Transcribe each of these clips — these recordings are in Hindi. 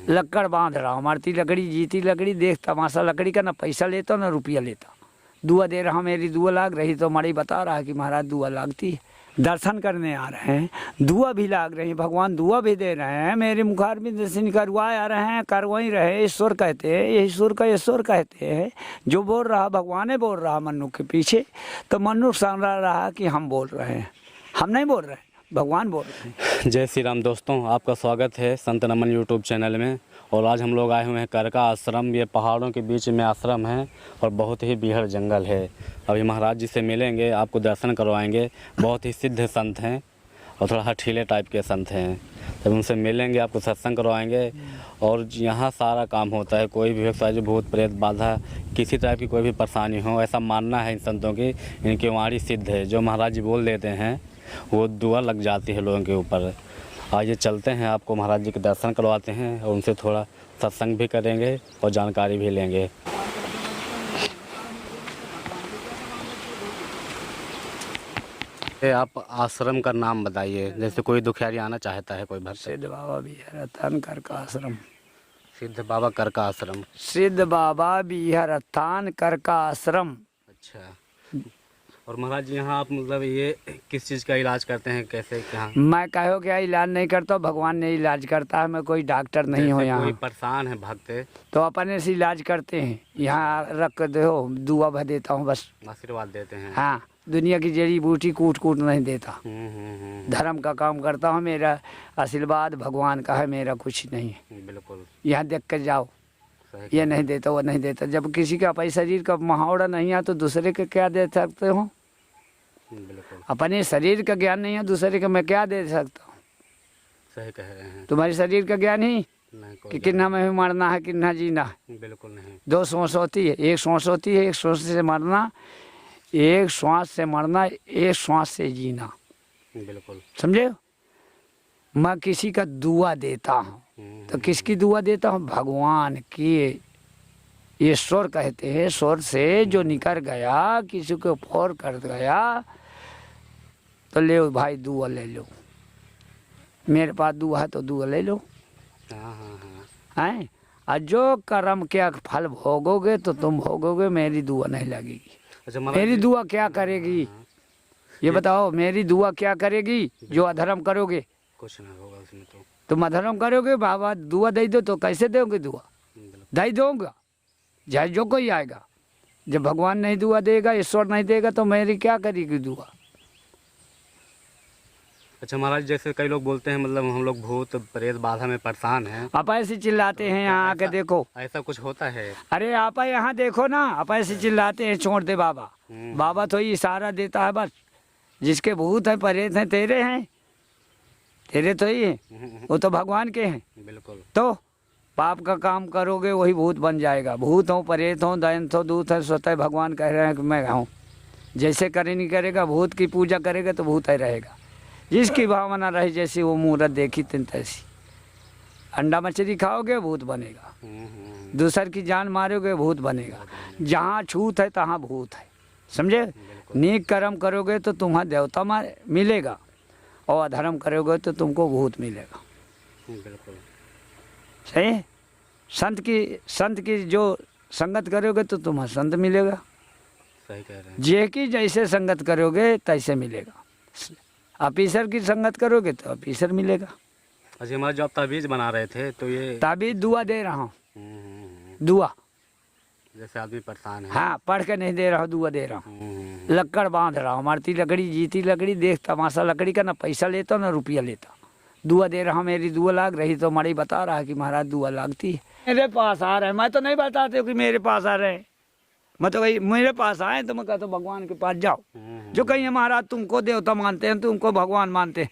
लक्कड़ बांध रहा हूँ, मरती लकड़ी जीती लकड़ी, देख तमाशा लकड़ी का, ना पैसा लेता ना रुपया लेता। दुआ दे रहा, मेरी दुआ लाग रही तो मड़ी बता रहा है कि महाराज दुआ लागती है। दर्शन करने आ रहे हैं, दुआ भी लाग रही है, भगवान दुआ भी दे रहे हैं, मेरे मुखार भी दर्शन करवाए आ रहे हैं, करवाई रहे। ईश्वर कहते हैं, ये ईश्वर का ईश्वर कहते हैं। जो बोल रहा भगवान है बोल रहा मनु के पीछे, तो मनु समझ रहा कि हम बोल रहे हैं, हम नहीं बोल रहे हैं, भगवान बोल रहे हैं। जय श्री राम दोस्तों, आपका स्वागत है संत नमन यूट्यूब चैनल में। और आज हम लोग आए हुए हैं करका आश्रम। ये पहाड़ों के बीच में आश्रम है और बहुत ही बीहड़ जंगल है। अभी महाराज जी से मिलेंगे, आपको दर्शन करवाएंगे। बहुत ही सिद्ध संत हैं और थोड़ा हठीले टाइप के संत हैं। जब उनसे मिलेंगे आपको सत्संग करवाएंगे। और यहाँ सारा काम होता है, कोई भी व्यक्ति भूत प्रेत बाधा किसी टाइप की कोई भी परेशानी हो, ऐसा मानना है इन संतों की। इनकी वाणी सिद्ध है, जो महाराज जी बोल देते हैं वो दुआ लग जाती है लोगों के ऊपर। आइए चलते हैं, आपको महाराज जी के दर्शन करवाते हैं और उनसे थोड़ा सत्संग भी करेंगे और जानकारी भी लेंगे। आप आश्रम का नाम बताइए, जैसे कोई दुखियारी आना चाहता है, कोई भर। सिद्ध बाबा बिहरथान करका आश्रम। सिद्ध बाबा करका आश्रम। सिद्ध बाबा बिहरथान करका आश्रम। अच्छा। और महाराज जी यहाँ आप मतलब ये किस चीज़ का इलाज करते हैं, कैसे कहाँ? मैं कहो क्या इलाज नहीं करता, भगवान ने इलाज करता है। मैं कोई डॉक्टर नहीं हूँ। यहाँ कोई परेशान है भक्त तो अपने से इलाज करते हैं। यहाँ रख दो, दुआ भर देता हूँ, बस आशीर्वाद देते हैं। हाँ, दुनिया की जड़ी बूटी कूट कूट नहीं देता। धर्म का काम करता हूँ, मेरा आशीर्वाद भगवान का है, मेरा कुछ नहीं है। बिल्कुल। यहाँ देख कर जाओ, ये नहीं देता वो नहीं देता। जब किसी का अपने शरीर का मुहावरा नहीं है तो दूसरे के क्या दे सकते हो? अपने शरीर का ज्ञान नहीं है, दूसरे का मैं क्या दे सकता हूँ? सही कह रहे हैं। तुम्हारे शरीर का ज्ञान ही कि कितना में मरना है, कितना जीना है। बिल्कुल नहीं। दो सांस होती है, एक सांस होती है, एक सांस से मरना, एक श्वास से मरना, एक श्वास से जीना। बिल्कुल समझे? मैं किसी का दुआ देता हूँ, तो किसकी दुआ देता हूँ? भगवान की। ईश्वर कहते हैं, ईश्वर से जो निकल गया, किसी को फोर कर गया, तो ले भाई दुआ ले लो। मेरे पास दुआ है तो दुआ ले लो। हैं? और जो कर्म के फल भोगोगे तो तुम भोगोगे, मेरी दुआ नहीं लगेगी। अच्छा, मेरी दुआ क्या करेगी ये बताओ? मेरी दुआ क्या करेगी? जो अधर्म करोगे कुछ नहीं होगा उसमें। तो तुम अधर्म करोगे, बाबा दुआ दे दो, तो कैसे दोगे दुआ? दे दूंगा, चाहे जो कोई आएगा। जब भगवान नहीं दुआ देगा, ईश्वर नहीं देगा, तो मेरी क्या करेगी दुआ? अच्छा महाराज, जैसे कई लोग बोलते हैं मतलब हम लोग भूत प्रेत बाधा में परेशान हैं, आप ऐसे चिल्लाते हैं। यहाँ आके देखो, ऐसा कुछ होता है? अरे आप यहाँ देखो ना, आप ऐसे चिल्लाते हैं, छोड़ दे बाबा। बाबा तो इशारा देता है बस। जिसके भूत हैं प्रेत हैं, तेरे हैं, तेरे तो ही हैं, वो तो भगवान के हैं। बिल्कुल। तो पाप का काम करोगे वही भूत बन जाएगा। भूत हो, प्रेत हो, दैंत हो, दूत है, स्वतः भगवान कह रहे हैं कि मैं हूँ। जैसे करे नहीं करेगा, भूत की पूजा करेगा तो भूत ही रहेगा। जिसकी भावना रही जैसी, वो मुहूर्त देखी तिन तैसी। अंडा मछली खाओगे भूत बनेगा, दूसर की जान मारोगे भूत बनेगा। जहाँ छूत है तहाँ भूत है। समझे? नेक कर्म करोगे तो तुम्हारा देवता मिलेगा, और अधर्म करोगे तो तुमको भूत मिलेगा। बिल्कुल सही है? संत की जो संगत करोगे तो तुम्हें संत मिलेगा। सही कह रहे हैं। जे की जैसे संगत करोगे तैसे मिलेगा। ऑफिसर की संगत करोगे तो ऑफिसर मिलेगा। अच्छा हमारा जो आप ताबीज बना रहे थे, तो ये ताबीज दुआ दे रहा हूँ। दुआ जैसे आदमी परेशान है। हाँ, पढ़ के नहीं दे रहा हूँ, दुआ दे रहा हूँ। लक्कड़ बांध रहा हूँ, मरती लकड़ी जीती लकड़ी, देख तमाशा लकड़ी का, ना पैसा लेता ना रुपया लेता। दुआ दे रहा हूँ, मेरी दुआ लाग रही तो मड़ी बता रहा है कि महाराज दुआ लागती है। मेरे पास आ रहे हैं, मैं तो नहीं बताते कि मेरे पास आ रहे हैं। मैं तो कहीं मेरे पास आए तो मैं कहता हूँ भगवान के पास जाओ। जो कहीं महाराज तुमको देवता मानते हैं, तुमको भगवान मानते हैं,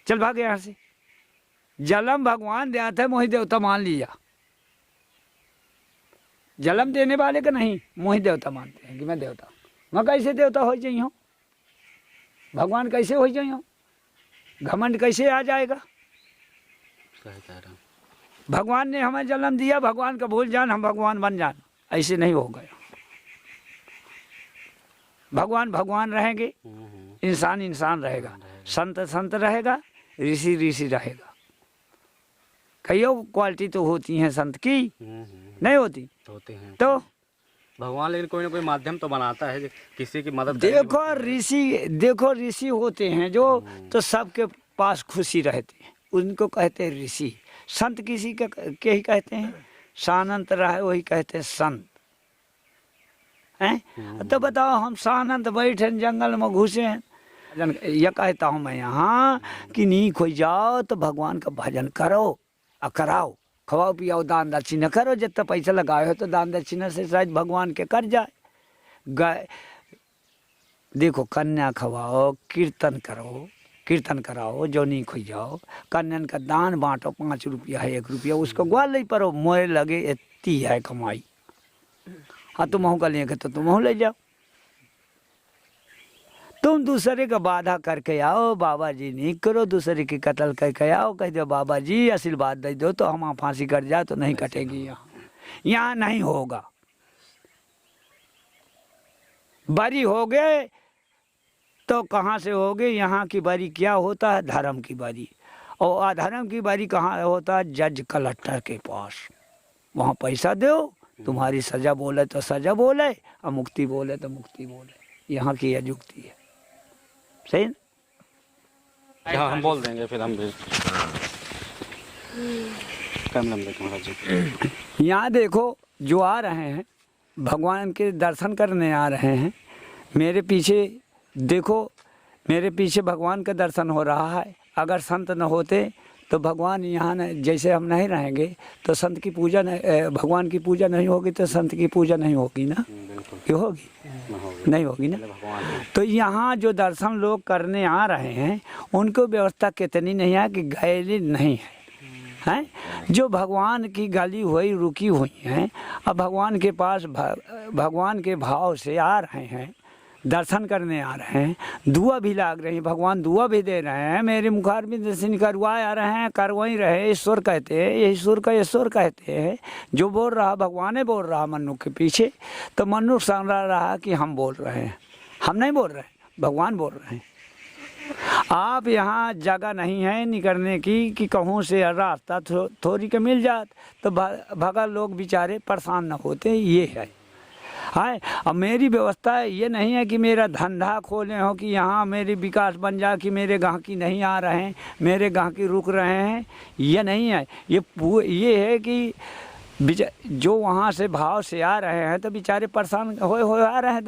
चल भाग यहाँ से। जन्म भगवान दिया था, मोही देवता मान लिया। जन्म देने वाले का नहीं, मोही देवता मानते हैं कि मैं देवता। मैं कैसे देवता हो जाई हूँ? भगवान कैसे हो जाई हूँ? घमंड कैसे आ जाएगा? भगवान ने हमें जन्म दिया, भगवान का भूल जान, हम भगवान बन जान, ऐसे नहीं हो गया। भगवान भगवान रहेंगे, इंसान इंसान रहेगा, संत संत रहेगा, ऋषि ऋषि रहेगा। कई क्वालिटी तो होती हैं संत की, नहीं होती होते हैं तो भगवान, लेकिन कोई ना कोई माध्यम तो बनाता है किसी की मदद देखो ऋषि होते हैं जो, तो सबके पास खुशी रहते हैं, उनको कहते हैं ऋषि। संत किसी के ही कहते हैं, शानंत रहे वही कहते हैं संत हैं। तो बताओ हम शानंत बैठे जंगल में घुसे हैं, यह कहता हूँ मैं यहाँ कि नी खोई जाओ तो भगवान का भजन करो और कराओ, खवाओ पियाओ, दान दक्षिणा करो, जितना पैसा लगाए हो तो दान दक्षिणा से शायद भगवान के कर जाए। गाय देखो, कन्या खवाओ, कीर्तन करो, कीर्तन कराओ, जो नहीं खोई जाओ, कन्यन का दान बांटो, 5 रुपया है 1 रुपया, उसको ग्वाल नहीं परो, मोए लगे इतनी है कमाई। हाँ तुम का लेंगे तो तुम ले जाओ। तुम दूसरे का बाधा करके आओ, बाबा जी नहीं करो, दूसरे की कत्ल करके आओ, कह दो बाबा जी आशीर्वाद दे दो तो हम फांसी कट जाए, तो नहीं कटेगी। यहाँ नहीं होगा। बरी हो गए तो कहाँ से होगे? यहाँ की बारी क्या होता है? धर्म की बारी। और अधर्म की बारी कहाँ होता है? जज कलेक्टर के पास। वहाँ पैसा दो, तुम्हारी सजा बोले तो सजा बोले, और मुक्ति बोले तो मुक्ति बोले। यहाँ की यह युक्ति है। सही ना? हाँ, हम बोल देंगे फिर हम भी। यहाँ देखो, जो आ रहे हैं भगवान के दर्शन करने आ रहे हैं, मेरे पीछे देखो, मेरे पीछे भगवान का दर्शन हो रहा है। अगर संत न होते तो भगवान यहाँ न, जैसे हम नहीं रहेंगे तो संत की पूजा नहीं, भगवान की पूजा नहीं होगी तो संत की पूजा नहीं होगी ना? क्यों होगी? नहीं होगी ना? तो यहाँ जो दर्शन लोग करने आ रहे हैं उनको व्यवस्था कितनी नहीं है कि गैली नहीं है, हैं? जो भगवान की गली हुई रुकी हुई हैं, अब भगवान के पास भगवान के भाव से आ रहे हैं, दर्शन करने आ रहे हैं, दुआ भी लाग रही है, भगवान दुआ भी दे रहे हैं, मेरे मुखार भी दर्शन करवाए आ रहे हैं, करवाई रहे। ईश्वर कहते हैं, ईश्वर का ईश्वर कहते हैं। जो बोल रहा भगवान बोल रहा मनु के पीछे, तो मनु समझ रहा कि हम बोल रहे हैं, हम नहीं बोल रहे हैं, भगवान बोल रहे हैं। आप यहाँ जगह नहीं है निकलने की कि कहूँ से रास्ता थोड़ी के मिल जात तो भगा लोग बेचारे परेशान न होते। ये है हाय। अब मेरी व्यवस्था ये नहीं है कि मेरा धंधा खोले हो कि यहाँ मेरी विकास बन जाए कि मेरे गाहकी नहीं आ रहे हैं, मेरे गाहकी रुक रहे हैं, ये नहीं है। ये है कि जो वहाँ से भाव से आ रहे हैं तो बेचारे परेशान हो आ रहे हैं।